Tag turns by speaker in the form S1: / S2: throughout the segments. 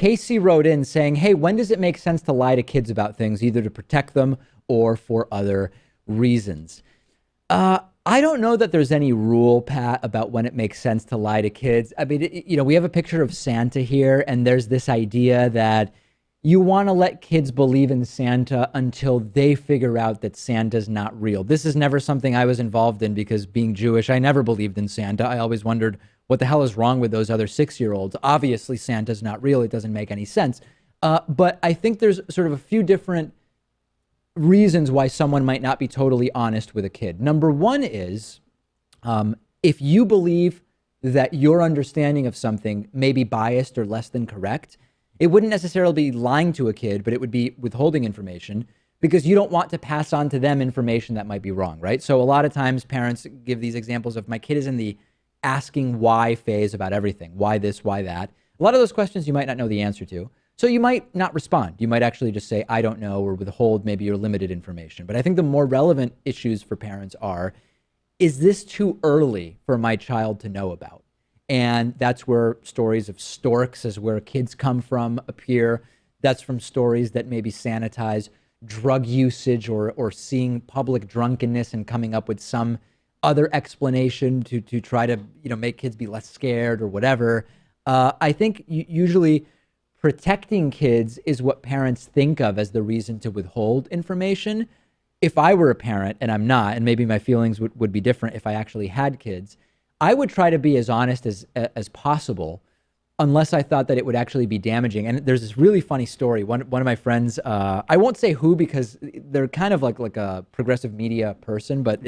S1: Casey wrote in saying, hey, when does it make sense to lie to kids about things, either to protect them or for other reasons? I don't know that there's any rule, Pat, about when it makes sense to lie to kids. I mean, we have a picture of Santa here, and there's this idea that you want to let kids believe in Santa until they figure out that Santa's not real. This is never something I was involved in because being Jewish, I never believed in Santa. I always wondered what the hell is wrong with those other 6-year-olds. Obviously, Santa's not real. It doesn't make any sense. But I think there's sort of a few different reasons why someone might not be totally honest with a kid. Number one is if you believe that your understanding of something may be biased or less than correct, it wouldn't necessarily be lying to a kid, but it would be withholding information because you don't want to pass on to them information that might be wrong, right? So a lot of times parents give these examples of my kid is in the asking why phase about everything. Why this, why that? A lot of those questions you might not know the answer to. So you might not respond. You might actually just say, I don't know, or withhold maybe your limited information. But I think the more relevant issues for parents are, is this too early for my child to know about? And that's where stories of storks as where kids come from appear. That's from stories that maybe sanitize drug usage or seeing public drunkenness and coming up with some other explanation to try to make kids be less scared or whatever. I think usually protecting kids is what parents think of as the reason to withhold information. If I were a parent, and I'm not, and maybe my feelings would be different if I actually had kids, I would try to be as honest as possible, unless I thought that it would actually be damaging. And there's this really funny story. One of my friends, I won't say who because they're kind of like a progressive media person, but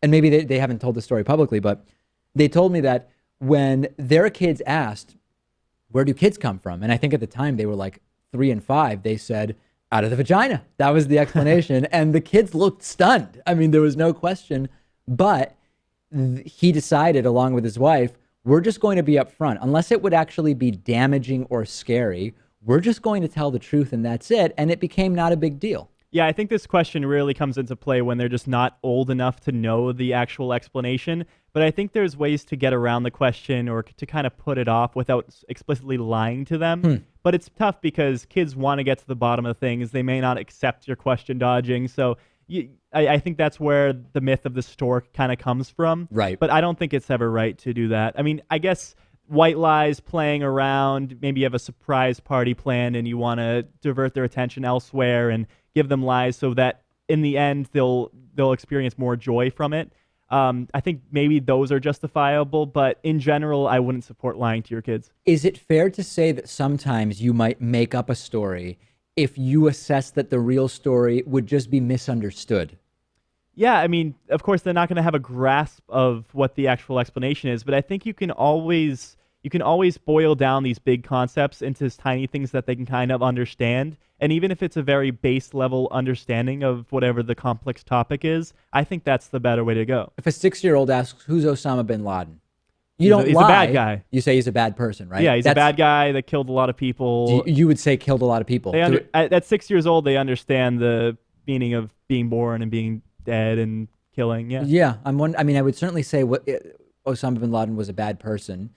S1: and maybe they haven't told the story publicly, but they told me that when their kids asked, where do kids come from? And I think at the time they were like 3 and 5. They said, out of the vagina. That was the explanation. And the kids looked stunned. I mean, there was no question. But he decided, along with his wife, we're just going to be upfront. Unless it would actually be damaging or scary, we're just going to tell the truth and that's it. And it became not a big deal.
S2: Yeah, I think this question really comes into play when they're just not old enough to know the actual explanation. But I think there's ways to get around the question or to kind of put it off without explicitly lying to them. But it's tough because kids want to get to the bottom of things. They may not accept your question dodging. So I think that's where the myth of the stork kind of comes from.
S1: Right.
S2: But I don't think it's ever right to do that. I mean, I guess white lies, playing around, maybe you have a surprise party planned and you want to divert their attention elsewhere and give them lies so that in the end they'll experience more joy from it. I think maybe those are justifiable, but in general, I wouldn't support lying to your kids.
S1: Is it fair to say that sometimes you might make up a story if you assess that the real story would just be misunderstood?
S2: Yeah, I mean, of course, they're not going to have a grasp of what the actual explanation is, but I think you can always boil down these big concepts into tiny things that they can kind of understand. And even if it's a very base level understanding of whatever the complex topic is, I think that's the better way to go.
S1: If a 6-year-old asks, who's Osama bin Laden? He's a bad guy. You say he's a bad person, right?
S2: Yeah, he's a bad guy that killed a lot of people.
S1: You would say killed a lot of people.
S2: At 6 years old, they understand the meaning of being born and being dead and killing. Yeah.
S1: Yeah. I would certainly say Osama bin Laden was a bad person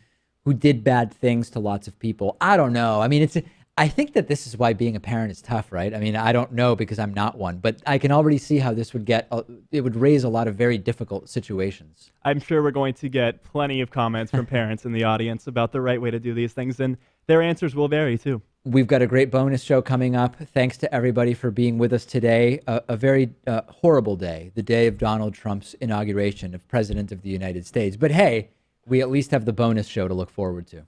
S1: who did bad things to lots of people. I don't know. I mean, I think that this is why being a parent is tough, right? I mean, I don't know because I'm not one, but I can already see how this it would raise a lot of very difficult situations.
S2: I'm sure we're going to get plenty of comments from parents in the audience about the right way to do these things, and their answers will vary too.
S1: We've got a great bonus show coming up. Thanks to everybody for being with us today. A very horrible day, the day of Donald Trump's inauguration of President of the United States. But hey, we at least have the bonus show to look forward to.